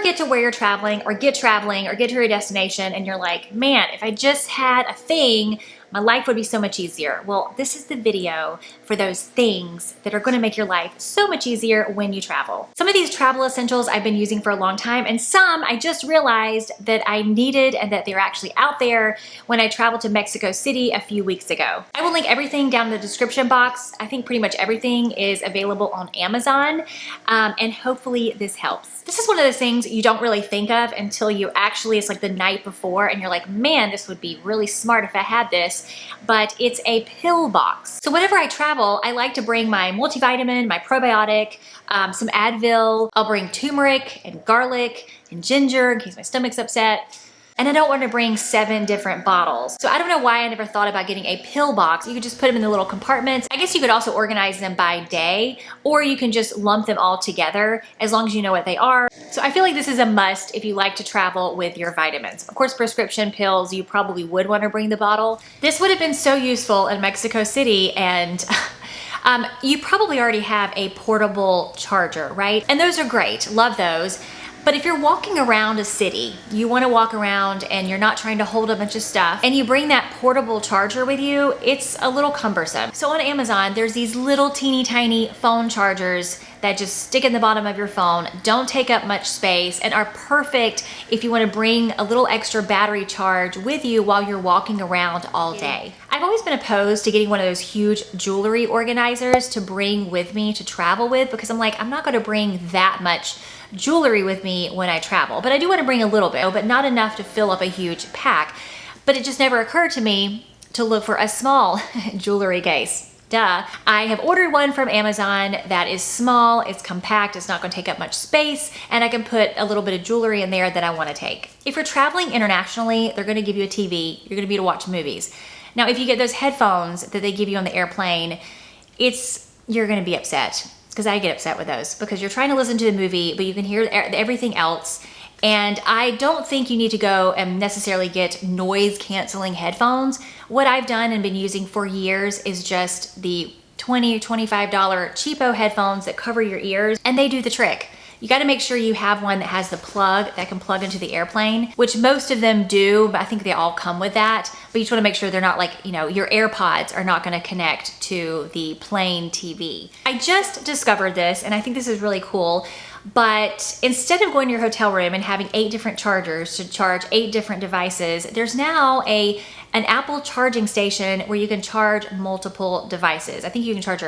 get to where you're traveling or get to your destination and you're like, man, if I just had a thing, my life would be so much easier. Well, this is the video for those things that are gonna make your life so much easier when you travel. Some of these travel essentials I've been using for a long time, and some I just realized that I needed and that they're actually out there when I traveled to Mexico City a few weeks ago. I will link everything down in the description box. I think pretty much everything is available on Amazon, and hopefully this helps. This is one of those things you don't really think of until you actually, it's like the night before and you're like, man, this would be really smart if I had this, but it's a pill box. So whenever I travel, I like to bring my multivitamin, my probiotic, some Advil. I'll bring turmeric and garlic and ginger in case my stomach's upset. And I don't want to bring 7 different bottles. So I don't know why I never thought about getting a pill box. You could just put them in the little compartments. I guess you could also organize them by day, or you can just lump them all together as long as you know what they are. So I feel like this is a must if you like to travel with your vitamins. Of course, prescription pills, you probably would want to bring the bottle. This would have been so useful in Mexico City, and you probably already have a portable charger, right? And those are great, love those. But if you're walking around a city, you want to walk around and you're not trying to hold a bunch of stuff, and you bring that portable charger with you, it's a little cumbersome. So on Amazon, there's these little teeny tiny phone chargers that just stick in the bottom of your phone, don't take up much space, and are perfect if you want to bring a little extra battery charge with you while you're walking around all day. I've always been opposed to getting one of those huge jewelry organizers to bring with me to travel with, because I'm like, I'm not going to bring that much jewelry with me when I travel, but I do want to bring a little bit, but not enough to fill up a huge pack. But it just never occurred to me to look for a small jewelry case. Duh. I have ordered one from Amazon that is small, it's compact, it's not going to take up much space, and I can put a little bit of jewelry in there that I want to take. If you're traveling internationally, they're going to give you a TV, you're going to be able to watch movies. Now, if you get those headphones that they give you on the airplane, you're going to be upset. Because I get upset with those, because you're trying to listen to the movie, but you can hear everything else. And I don't think you need to go and necessarily get noise canceling headphones. What I've done and been using for years is just the $20 or $25 cheapo headphones that cover your ears, and they do the trick. You got to make sure you have one that has the plug that can plug into the airplane, which most of them do, but I think they all come with that. But you just want to make sure they're not like, your AirPods are not going to connect to the plane TV. I just discovered this, and I think this is really cool. But instead of going to your hotel room and having 8 different chargers to charge 8 different devices, there's now an Apple charging station where you can charge multiple devices. I think you can charge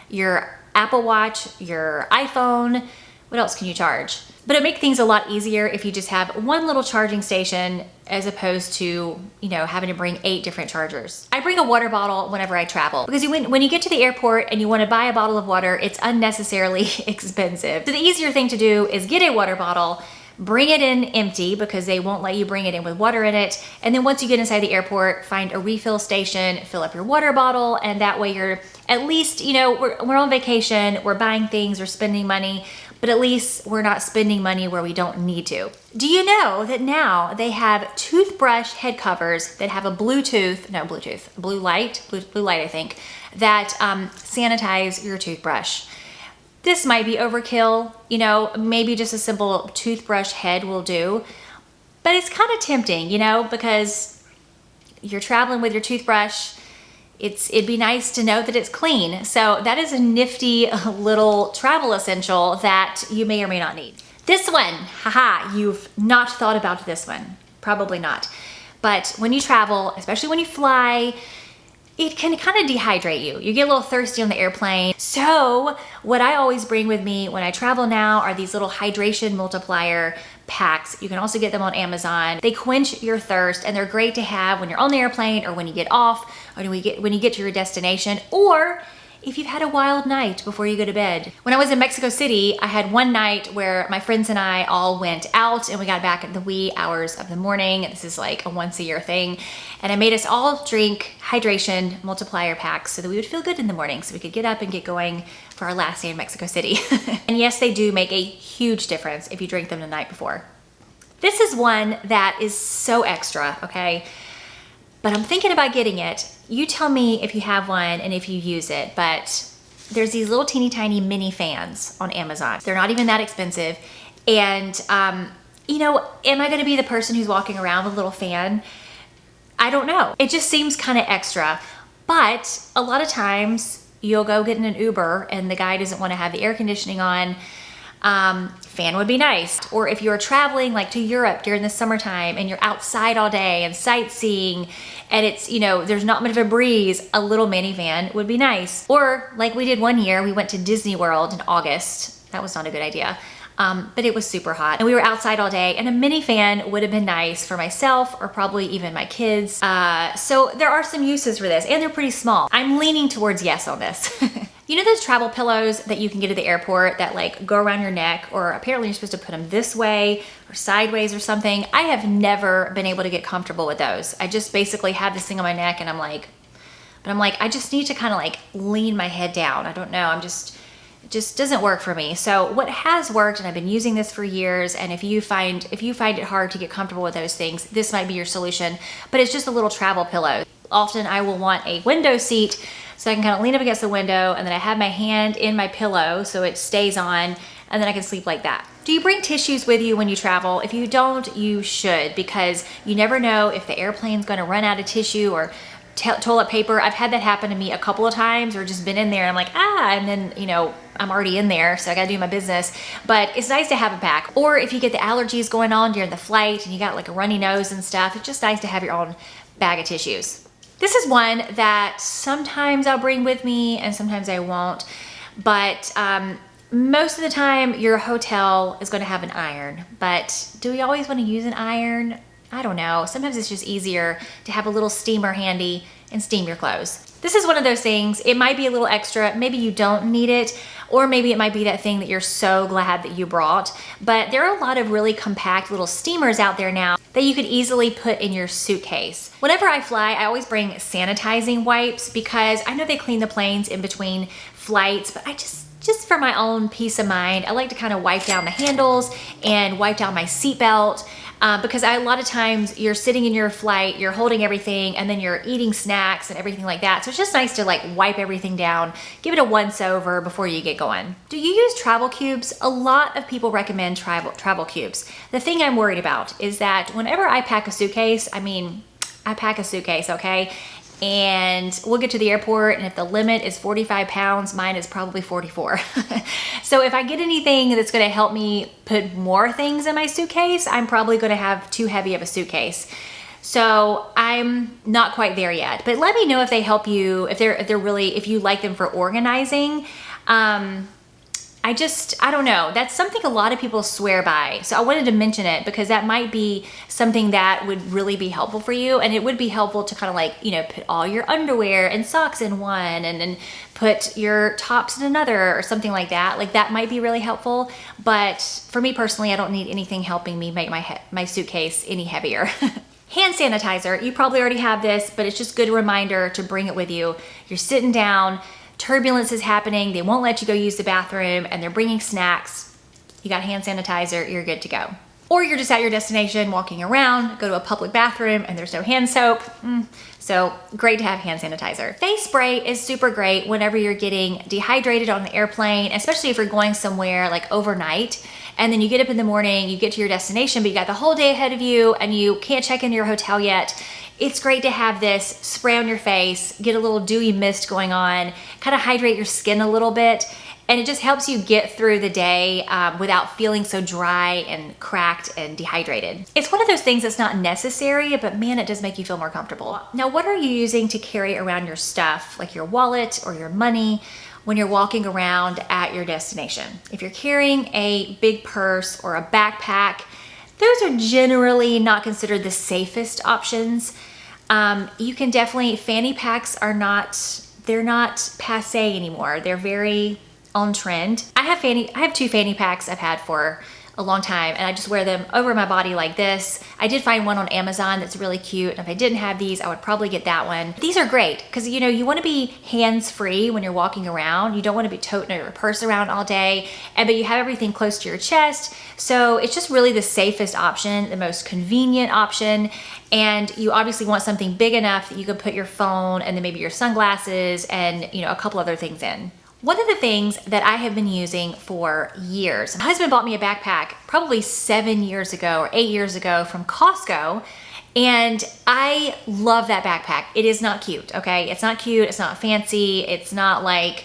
your Apple Watch, your iPhone. What else can you charge? But it'll make things a lot easier if you just have one little charging station as opposed to, having to bring 8 different chargers. I bring a water bottle whenever I travel, because when you get to the airport and you want to buy a bottle of water, it's unnecessarily expensive. So the easier thing to do is get a water bottle, bring it in empty because they won't let you bring it in with water in it. And then once you get inside the airport, find a refill station, fill up your water bottle, and that way you're at least, we're on vacation, we're buying things, we're spending money, but at least we're not spending money where we don't need to. Do you know that now they have toothbrush head covers that have a blue light, I think, that sanitize your toothbrush? This might be overkill, maybe just a simple toothbrush head will do, but it's kind of tempting, because you're traveling with your toothbrush. It'd be nice to know that it's clean. So that is a nifty little travel essential that you may or may not need. This one, haha, you've not thought about this one. Probably not. But when you travel, especially when you fly, it can kind of dehydrate you. You get a little thirsty on the airplane. So what I always bring with me when I travel now are these little hydration multiplier packs. You can also get them on Amazon. They quench your thirst, and they're great to have when you're on the airplane, or when you get off, or when you get to your destination, or if you've had a wild night before you go to bed. When I was in Mexico City, I had one night where my friends and I all went out, and we got back in the wee hours of the morning. This is like a once a year thing. And I made us all drink hydration multiplier packs so that we would feel good in the morning, so we could get up and get going for our last day in Mexico City. And yes, they do make a huge difference if you drink them the night before. This is one that is so extra, okay? But I'm thinking about getting it. You tell me if you have one and if you use it, but there's these little teeny tiny mini fans on Amazon. They're not even that expensive, And, you know, am I gonna be the person who's walking around with a little fan? I don't know. It just seems kind of extra. But a lot of times you'll go get in an Uber and the guy doesn't want to have the air conditioning on. Fan would be nice. Or if you're traveling like to Europe during the summertime and you're outside all day and sightseeing and it's, you know, there's not much of a breeze, a little minivan would be nice. Or like we did one year, we went to Disney World in August. That was not a good idea. But it was super hot and we were outside all day and a mini fan would have been nice for myself or probably even my kids. So there are some uses for this and they're pretty small. I'm leaning towards yes on this. You know those travel pillows that you can get at the airport that like go around your neck, or apparently you're supposed to put them this way or sideways or something? I have never been able to get comfortable with those. I just basically have this thing on my neck and I'm like, I just need to kind of like lean my head down. I don't know, it just doesn't work for me. So what has worked, and I've been using this for years, and if you find it hard to get comfortable with those things, this might be your solution, but it's just a little travel pillow. Often I will want a window seat so I can kind of lean up against the window and then I have my hand in my pillow so it stays on and then I can sleep like that. Do you bring tissues with you when you travel? If you don't, you should, because you never know if the airplane's gonna run out of tissue or toilet paper. I've had that happen to me a couple of times, or just been in there and I'm like, and then, you know, I'm already in there, so I gotta do my business. But it's nice to have a pack. Or if you get the allergies going on during the flight and you got like a runny nose and stuff, it's just nice to have your own bag of tissues. This is one that sometimes I'll bring with me and sometimes I won't, but most of the time your hotel is gonna have an iron, but do we always wanna use an iron? I don't know. Sometimes it's just easier to have a little steamer handy and steam your clothes. This is one of those things, it might be a little extra, maybe you don't need it, or maybe it might be that thing that you're so glad that you brought, but there are a lot of really compact little steamers out there now that you could easily put in your suitcase. Whenever I fly, I always bring sanitizing wipes because I know they clean the planes in between flights, but I just for my own peace of mind, I like to kind of wipe down the handles and wipe down my seatbelt. Because a lot of times you're sitting in your flight, you're holding everything, and then you're eating snacks and everything like that. So it's just nice to like wipe everything down, give it a once over before you get going. Do you use travel cubes? A lot of people recommend travel cubes. The thing I'm worried about is that whenever I pack a suitcase, I pack a suitcase, okay? And we'll get to the airport and if the limit is 45 pounds, mine is probably 44. So if I get anything that's gonna help me put more things in my suitcase, I'm probably gonna have too heavy of a suitcase. So I'm not quite there yet, but let me know if they help you, if you like them for organizing. I don't know. That's something a lot of people swear by. So I wanted to mention it because that might be something that would really be helpful for you. And it would be helpful to kind of like, you know, put all your underwear and socks in one and then put your tops in another or something like that. Like that might be really helpful. But for me personally, I don't need anything helping me make my suitcase any heavier. Hand sanitizer, you probably already have this, but it's just a good reminder to bring it with you. You're sitting down, turbulence is happening, they won't let you go use the bathroom, and they're bringing snacks. You got hand sanitizer, you're good to go. Or you're just at your destination walking around, go to a public bathroom and there's no hand soap. So great to have hand sanitizer. Face spray is super great whenever you're getting dehydrated on the airplane, especially if you're going somewhere like overnight and then you get up in the morning, you get to your destination, but you got the whole day ahead of you and you can't check into your hotel yet. It's great to have this spray on your face, get a little dewy mist going on, kind of hydrate your skin a little bit, and it just helps you get through the day without feeling so dry and cracked and dehydrated. It's one of those things that's not necessary, but man, it does make you feel more comfortable. Now, what are you using to carry around your stuff, like your wallet or your money, when you're walking around at your destination? If you're carrying a big purse or a backpack, those are generally not considered the safest options. You can definitely, Fanny Packs are they're not passé anymore. They're very on trend. I have two Fanny Packs I've had for a long time and I just wear them over my body like this. I did find one on Amazon that's really cute, and if I didn't have these, I would probably get that one. These are great because you know, you want to be hands-free when you're walking around. You don't want to be toting your purse around all day, but you have everything close to your chest. So it's just really the safest option, the most convenient option. And you obviously want something big enough that you can put your phone and then maybe your sunglasses and, you know, a couple other things in. One of the things that I have been using for years, my husband bought me a backpack probably 7 years ago or 8 years ago from Costco, and I love that backpack. It is not cute, okay? It's not cute, it's not fancy, it's not like,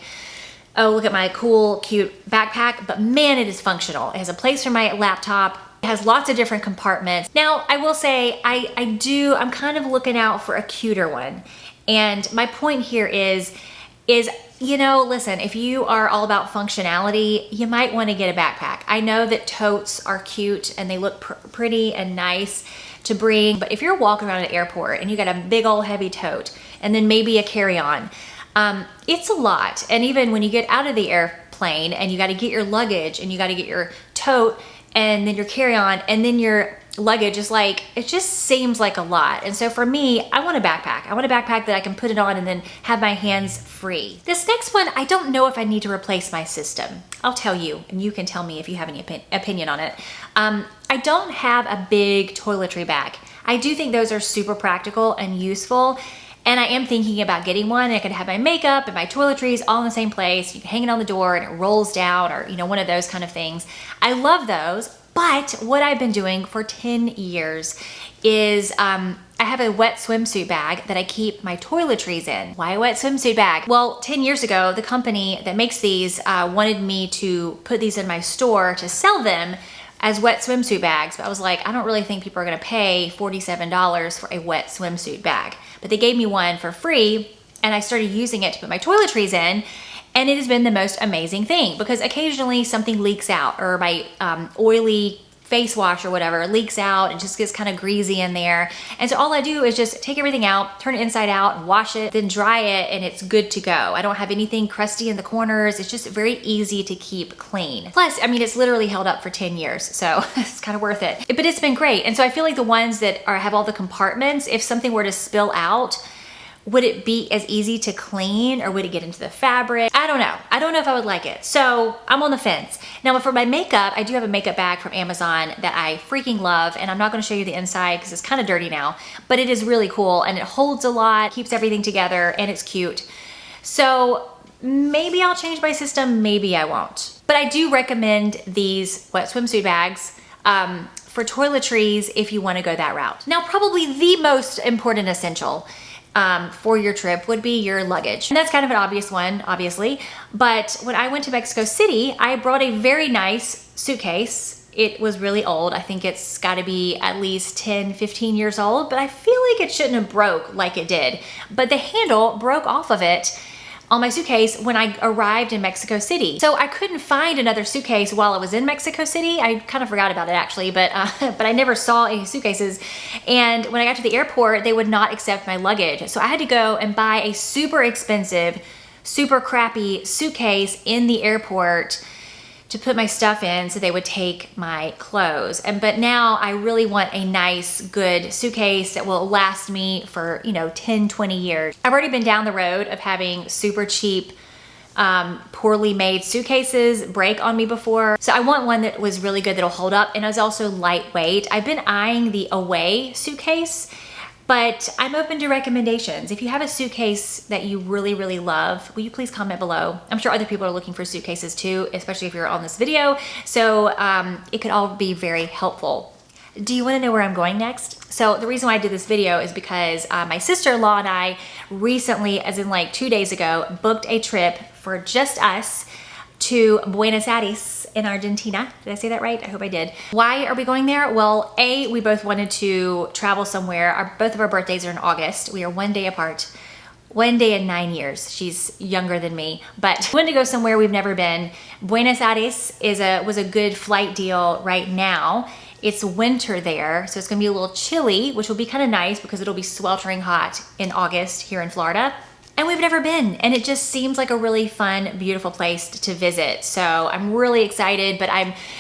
oh, look at my cool, cute backpack, but man, it is functional. It has a place for my laptop. It has lots of different compartments. Now, I will say, I'm kind of looking out for a cuter one. And my point here is, you know, listen, if you are all about functionality, you might want to get a backpack. I know that totes are cute and they look pretty and nice to bring, but if you're walking around an airport and you got a big old heavy tote and then maybe a carry-on, it's a lot. And even when you get out of the airplane and you got to get your luggage and you got to get your tote and then your carry-on and then your luggage, is like, it just seems like a lot. And so for me, I want a backpack. I want a backpack that I can put it on and then have my hands free. This next one, I don't know if I need to replace my system. I'll tell you, and you can tell me if you have any opinion on it. I don't have a big toiletry bag. I do think those are super practical and useful. And I am thinking about getting one. I could have my makeup and my toiletries all in the same place. You can hang it on the door and it rolls down, or, you know, one of those kind of things. I love those. But what I've been doing for 10 years is I have a wet swimsuit bag that I keep my toiletries in. Why a wet swimsuit bag? Well, 10 years ago, the company that makes these wanted me to put these in my store to sell them as wet swimsuit bags. But I was like, I don't really think people are gonna pay $47 for a wet swimsuit bag. But they gave me one for free, and I started using it to put my toiletries in. And it has been the most amazing thing, because occasionally something leaks out, or my oily face wash or whatever leaks out and just gets kind of greasy in there. And so all I do is just take everything out, turn it inside out and wash it, then dry it, and it's good to go. I don't have anything crusty in the corners. It's just very easy to keep clean. Plus, I mean, it's literally held up for 10 years, so it's kind of worth it. But it's been great. And so I feel like the ones that have all the compartments, if something were to spill out, would it be as easy to clean, or would it get into the fabric? I don't know. I don't know if I would like it. So I'm on the fence. Now for my makeup, I do have a makeup bag from Amazon that I freaking love, and I'm not gonna show you the inside because it's kind of dirty now, but it is really cool and it holds a lot, keeps everything together, and it's cute. So maybe I'll change my system, maybe I won't. But I do recommend these wet swimsuit bags for toiletries if you wanna go that route. Now, probably the most important essential for your trip would be your luggage. And that's kind of an obvious one, obviously. But when I went to Mexico City, I brought a very nice suitcase. It was really old. I think it's gotta be at least 10, 15 years old, but I feel like it shouldn't have broke like it did. But the handle broke off of it on my suitcase when I arrived in Mexico City. So I couldn't find another suitcase while I was in Mexico City. I kind of forgot about it actually, but I never saw any suitcases. And when I got to the airport, they would not accept my luggage. So I had to go and buy a super expensive, super crappy suitcase in the airport to put my stuff in so they would take my clothes. But now I really want a nice, good suitcase that will last me for, 10, 20 years. I've already been down the road of having super cheap, poorly made suitcases break on me before. So I want one that was really good, that'll hold up, and is also lightweight. I've been eyeing the Away suitcase, but I'm open to recommendations. If you have a suitcase that you really, really love, will you please comment below? I'm sure other people are looking for suitcases too, especially if you're on this video. So it could all be very helpful. Do you wanna know where I'm going next? So the reason why I did this video is because my sister-in-law and I recently, as in like 2 days ago, booked a trip for just us to Buenos Aires in Argentina. Did I say that right? I hope I did. Why are we going there? Well, we both wanted to travel somewhere. Both of our birthdays are in August. We are 1 day apart. 1 day and 9 years. She's younger than me, but we wanted to go somewhere we've never been. Buenos Aires was a good flight deal right now. It's winter there, so it's gonna be a little chilly, which will be kind of nice because it'll be sweltering hot in August here in Florida. And we've never been, and it just seems like a really fun, beautiful place to visit. So I'm really excited, but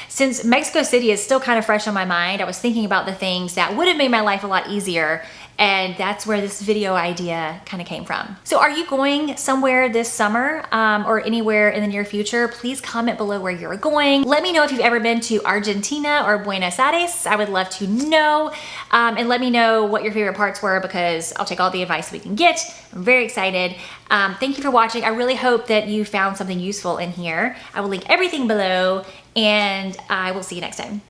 since Mexico City is still kind of fresh on my mind, I was thinking about the things that would have made my life a lot easier And that's where this video idea kind of came from. So are you going somewhere this summer or anywhere in the near future? Please comment below where you're going. Let me know if you've ever been to Argentina or Buenos Aires. I would love to know. And let me know what your favorite parts were, because I'll take all the advice we can get. I'm very excited. Thank you for watching. I really hope that you found something useful in here. I will link everything below, and I will see you next time.